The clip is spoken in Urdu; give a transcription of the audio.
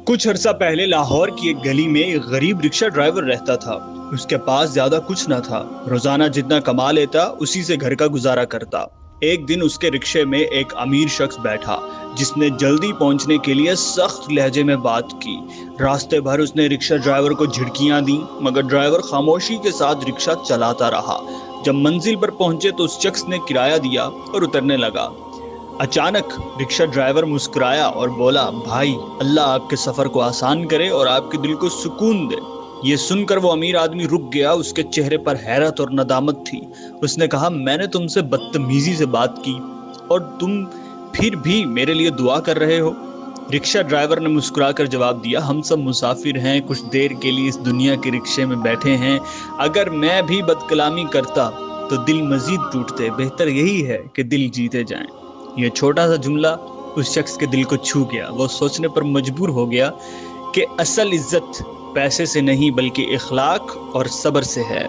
کچھ عرصہ پہلے لاہور کی ایک گلی میں ایک غریب رکشہ ڈرائیور رہتا تھا۔ اس کے پاس زیادہ کچھ نہ تھا، روزانہ جتنا کما لیتا اسی سے گھر کا گزارا کرتا۔ ایک دن اس کے رکشے میں ایک امیر شخص بیٹھا جس نے جلدی پہنچنے کے لیے سخت لہجے میں بات کی۔ راستے بھر اس نے رکشہ ڈرائیور کو جھڑکیاں دیں، مگر ڈرائیور خاموشی کے ساتھ رکشہ چلاتا رہا۔ جب منزل پر پہنچے تو اس شخص نے کرایہ دیا اور اترنے لگا۔ اچانک رکشہ ڈرائیور مسکرایا اور بولا، بھائی، اللہ آپ کے سفر کو آسان کرے اور آپ کے دل کو سکون دے۔ یہ سن کر وہ امیر آدمی رک گیا، اس کے چہرے پر حیرت اور ندامت تھی۔ اس نے کہا، میں نے تم سے بدتمیزی سے بات کی اور تم پھر بھی میرے لیے دعا کر رہے ہو؟ رکشہ ڈرائیور نے مسکرا کر جواب دیا، ہم سب مسافر ہیں، کچھ دیر کے لیے اس دنیا کے رکشے میں بیٹھے ہیں۔ اگر میں بھی بد کلامی کرتا تو دل مزید ٹوٹتے، بہتر یہی ہے کہ دل جیتے جائیں۔ یہ چھوٹا سا جملہ اس شخص کے دل کو چھو گیا۔ وہ سوچنے پر مجبور ہو گیا کہ اصل عزت پیسے سے نہیں بلکہ اخلاق اور صبر سے ہے۔